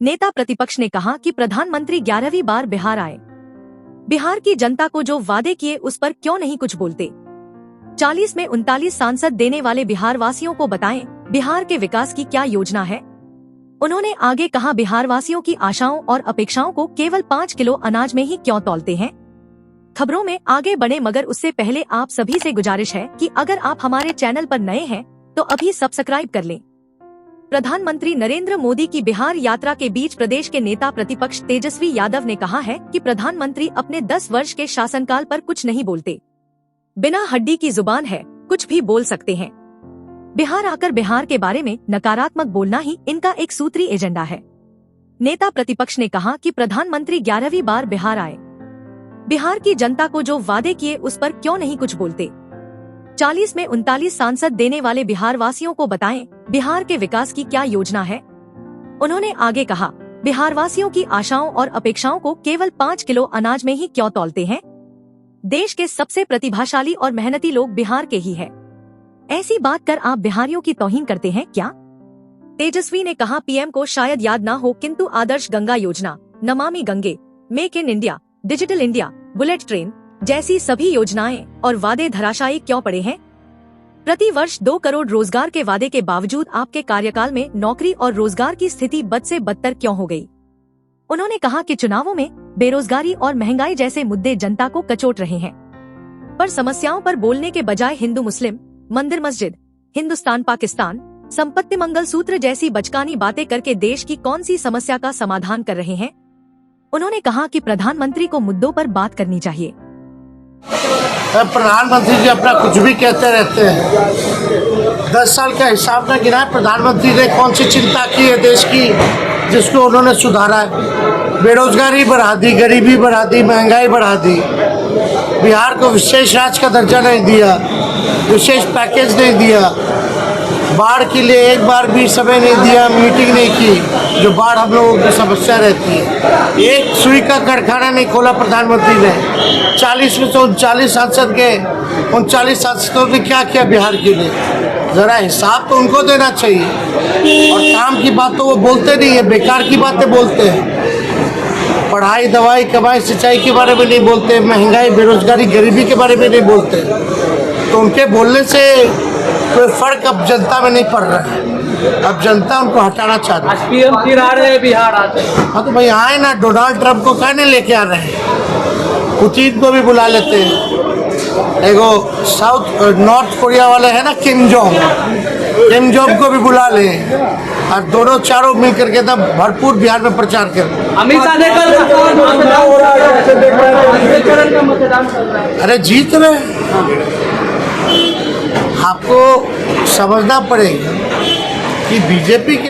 नेता प्रतिपक्ष ने कहा कि प्रधानमंत्री 11वीं बार बिहार आए। बिहार की जनता को जो वादे किए उस पर क्यों नहीं कुछ बोलते। 40 में 39 सांसद देने वाले बिहार वासियों को बताएं बिहार के विकास की क्या योजना है। उन्होंने आगे कहा, बिहार वासियों की आशाओं और अपेक्षाओं को केवल 5 किलो अनाज में ही क्यों तौलते हैं। खबरों में आगे बढ़े मगर उससे पहले आप सभी से गुजारिश है कि अगर आप हमारे चैनल पर नए हैं तो अभी सब्सक्राइब कर लें। प्रधानमंत्री नरेंद्र मोदी की बिहार यात्रा के बीच प्रदेश के नेता प्रतिपक्ष तेजस्वी यादव ने कहा है कि प्रधानमंत्री अपने 10 वर्ष के शासनकाल पर कुछ नहीं बोलते। बिना हड्डी की जुबान है, कुछ भी बोल सकते हैं। बिहार आकर बिहार के बारे में नकारात्मक बोलना ही इनका एक सूत्री एजेंडा है। नेता प्रतिपक्ष ने कहा कि प्रधानमंत्री 11वीं बार बिहार आए। बिहार की जनता को जो वादे किए उस पर क्यों नहीं कुछ बोलते। 40 में 39 सांसद देने वाले बिहार वासियों को बताएं बिहार के विकास की क्या योजना है। उन्होंने आगे कहा, बिहार वासियों की आशाओं और अपेक्षाओं को केवल 5 किलो अनाज में ही क्यों तौलते हैं। देश के सबसे प्रतिभाशाली और मेहनती लोग बिहार के ही हैं। ऐसी बात कर आप बिहारियों की तौहीन करते हैं क्या। तेजस्वी ने कहा, पीएम को शायद याद ना हो किंतु आदर्श गंगा योजना, Namami Gange, make in India, digital India, bullet train जैसी सभी योजनाएं और वादे धराशायी क्यों पड़े हैं। प्रति वर्ष 2 करोड़ रोजगार के वादे के बावजूद आपके कार्यकाल में नौकरी और रोजगार की स्थिति बद से बदतर क्यों हो गई। उन्होंने कहा कि चुनावों में बेरोजगारी और महंगाई जैसे मुद्दे जनता को कचोट रहे हैं, पर समस्याओं पर बोलने के बजाय हिंदू मुस्लिम, मंदिर मस्जिद, हिंदुस्तान पाकिस्तान, संपत्ति मंगल सूत्र जैसी बचकानी बातें करके देश की कौन सी समस्या का समाधान कर रहे हैं। उन्होंने कहा कि प्रधानमंत्री को मुद्दों पर बात करनी चाहिए। प्रधानमंत्री जी अपना कुछ भी कहते रहते हैं। 10 साल का हिसाब न गिना, प्रधानमंत्री ने कौन सी चिंता की है देश की जिसको उन्होंने सुधारा है। बेरोजगारी बढ़ा दी, गरीबी बढ़ा दी, महंगाई बढ़ा दी। बिहार को विशेष राज्य का दर्जा नहीं दिया, विशेष पैकेज नहीं दिया, बाढ़ के लिए एक बार भी समय नहीं दिया, मीटिंग नहीं की जो बाढ़ हम लोगों की समस्या रहती है। एक सुई का कारखाना नहीं खोला प्रधानमंत्री ने। 40 में तो 39 सांसद गए, 39 सांसदों ने क्या किया बिहार के लिए, जरा हिसाब तो उनको देना चाहिए। और काम की बात तो वो बोलते नहीं है, बेकार की बातें बोलते हैं। पढ़ाई, दवाई, कमाई, सिंचाई के बारे में नहीं बोलते, महंगाई, बेरोजगारी, गरीबी के बारे में नहीं बोलते। तो उनके बोलने से कोई फर्क अब जनता में नहीं पड़ रहा है। अब जनता उनको हटाना चाहती है। पीएम फिर आ रहे हैं बिहार आते। हाँ तो भाई आए ना, डोनाल्ड ट्रंप को कहने लेके आ रहे हैं, पुतिन को भी बुला लेते हैं। एगो नॉर्थ कोरिया वाले है ना, किम जोंग को भी बुला ले और दोनों चारों मिल करके तब भरपूर बिहार में प्रचार कर। अमित शाह ने कल मतदान कर रहा है। अरे जीत रहे। आपको समझना पड़ेगा कि बीजेपी के